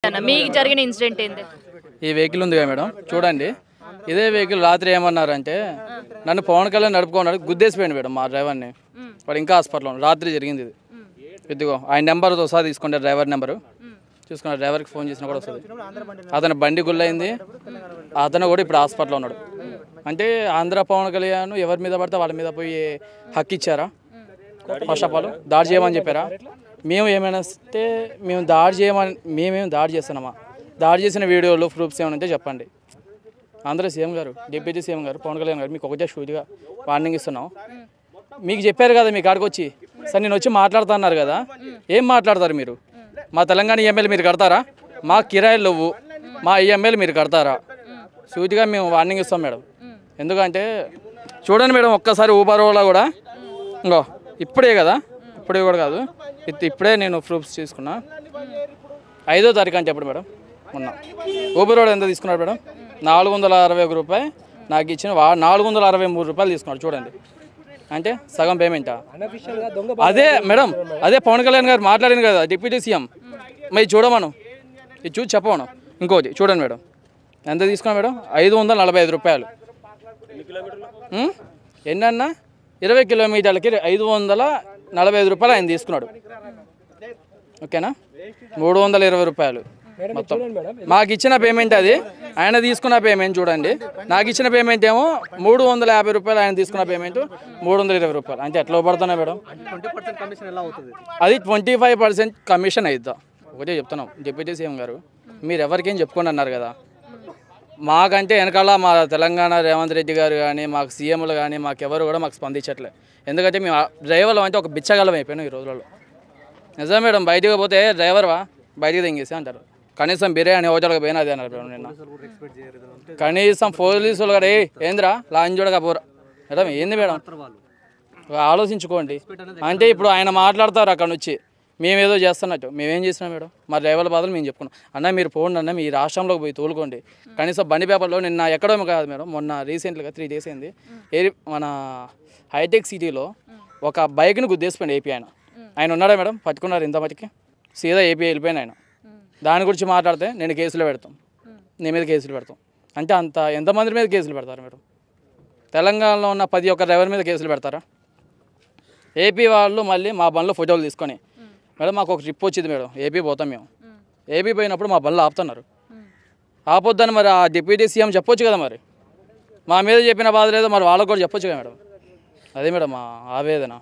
అన్న మీకు జరిగిన ఇన్సిడెంట్ ఏంది? ఈ వెహికల్ ఉంది కదా మేడం, చూడండి. ఇదే వెహికల్ రాత్రి ఏమన్నారంటే నన్ను పవన్ కళ్యాణ్ నడుపుకున్నాడు, గుద్దేసిపోయాడు మేడం మా డ్రైవర్ని. వాడు ఇంకా హాస్పిటల్లో రాత్రి జరిగింది ఇది. ఇదిగో ఆయన నెంబర్తో సహా తీసుకుంటే డ్రైవర్ నెంబరు చూసుకున్న, డ్రైవర్కి ఫోన్ చేసినా కూడా వస్తుంది. అతని బండి గుల్లయింది, అతను కూడా ఇప్పుడు హాస్పిటల్లో ఉన్నాడు. అంటే ఆంధ్ర పవన్ కళ్యాణ్ ఎవరి మీద పడితే వాళ్ళ మీద పోయి హక్కు ఇచ్చారా? ఫస్ట్ ఆఫ్ ఆల్ దాడి చేయమని చెప్పారా? మేము ఏమైనా వస్తే మేము దాడి చేయమని మేమేం దాడి చేస్తున్నామా? దాడి చేసిన వీడియోలు ప్రూఫ్స్ ఏమైనా ఉంటే చెప్పండి. ఆంధ్ర సీఎం గారు, డిప్యూటీ సీఎం గారు, పవన్ కళ్యాణ్ గారు మీకు ఒకటే షూట్గా వార్నింగ్ ఇస్తున్నాం. మీకు చెప్పారు కదా మీ కాడికి వచ్చి, సార్ నేను వచ్చి మాట్లాడుతున్నారు కదా, ఏం మాట్లాడతారు మీరు? మా తెలంగాణ ఈఎంఐలు మీరు కడతారా? మా కిరాయిలు లేవు, మా ఈఎంఐలు మీరు కడతారా? సూటిగా మేము వార్నింగ్ ఇస్తాం మేడం. ఎందుకంటే చూడండి మేడం, ఒక్కసారి ఊబర్ ఓలా కూడా ఇంకో ఇప్పుడే కదా, ఇప్పుడే కూడా కాదు, ఇప్పుడే నేను ప్రూఫ్స్ తీసుకున్నా. 5వ తారీఖు అంటే ఎప్పుడు మేడం? మొన్న ఊబర్ ఓలా ఎంత తీసుకున్నాడు మేడం? 461 రూపాయలు నాకు ఇచ్చిన 463 రూపాయలు తీసుకున్నాడు. చూడండి, అంటే సగం పేమెంటా? అదే మేడం, అదే పవన్ కళ్యాణ్ గారు మాట్లాడింది కదా డిప్యూటీ సీఎం, మరి చూడమను, ఇది చూసి చెప్పమను. ఇంకోటి చూడండి మేడం, ఎంత తీసుకున్నా మేడం? 545 రూపాయలు. ఎన్నన్నా 20 కిలోమీటర్లకి 545 రూపాయలు ఆయన తీసుకున్నాడు. ఓకేనా? 320 రూపాయలు మొత్తం. మాకు ఇచ్చిన పేమెంట్ అది, ఆయన తీసుకున్న పేమెంట్ చూడండి. నాకు ఇచ్చిన పేమెంట్ ఏమో 350 రూపాయలు, ఆయన తీసుకున్న పేమెంట్ 320 రూపాయలు. అంటే ఎట్లా పడుతున్నాయి మేడం? అది 25% కమిషన్ అవుతుందా? ఒకటే చెప్తున్నాం డిప్యూటీ సీఎం గారు, మీరు ఎవరికేం చెప్పుకోండి అన్నారు కదా. మాకంటే వెనకాల మా తెలంగాణ రేవంత్ రెడ్డి గారు కానీ, మాకు సీఎంలు కానీ, మాకెవరు కూడా మాకు స్పందించట్లేదు. ఎందుకంటే మేము డ్రైవర్లు అంటే ఒక బిచ్చగలం అయిపోయినాం ఈ రోజులలో. నిజం మేడం, బయటకు పోతే డ్రైవర్వా బయటికి తెంగేసి అంటారు. కనీసం బిర్యానీ హోటల్కి పోయినా అదే అన్నారు నిన్న. కనీసం పోలీసులు కూడా ఏంద్రా లాంజ్ చూడగా పోరా మేడం, ఏంది మేడం? ఆలోచించుకోండి. అంటే ఇప్పుడు ఆయన మాట్లాడతారు అక్కడ నుంచి, మేమేదో చేస్తున్నట్టు. మేమేం చేసినాం మేడం? మా డ్రైవర్ల బాధలు మేము చెప్పుకున్నాం. అన్న మీరు పోండి అన్న, మీ రాష్ట్రంలోకి పోయి తోలుకోండి. కనీసం బండి పేపర్లో నిన్న ఎక్కడో కాదు మేడం, మొన్న రీసెంట్గా 3 days అయింది, మన హైటెక్ సిటీలో ఒక బైక్ని గుద్దేసిపోయింది ఏపీ. ఆయన ఉన్నాడా మేడం? పట్టుకున్నారు ఇంత మటుకి, సీదా ఏపీ వెళ్ళిపోయిన ఆయన. దాని గురించి మాట్లాడితే నేను కేసులు పెడతాం, నీ మీద కేసులు పెడతాం. అంటే అంత ఎంతమంది మీద కేసులు పెడతారు మేడం? తెలంగాణలో ఉన్న 11 డ్రైవర్ మీద కేసులు పెడతారా? ఏపీ వాళ్ళు మళ్ళీ మా బండ్లో ఫోటోలు తీసుకొని, మేడం మాకు ఒక ట్రిప్ వచ్చింది మేడం, ఏపీ పోతాం మేము. ఏపీ పోయినప్పుడు మా బండ్లు ఆపుతున్నారు. ఆపొద్దని మరి ఆ డిప్యూటీ సీఎం చెప్పొచ్చు కదా, మరి మా మీద చెప్పిన బాధ లేదో మరి వాళ్ళకు కూడా చెప్పొచ్చు కదా మేడం. అదే మేడం మా ఆవేదన.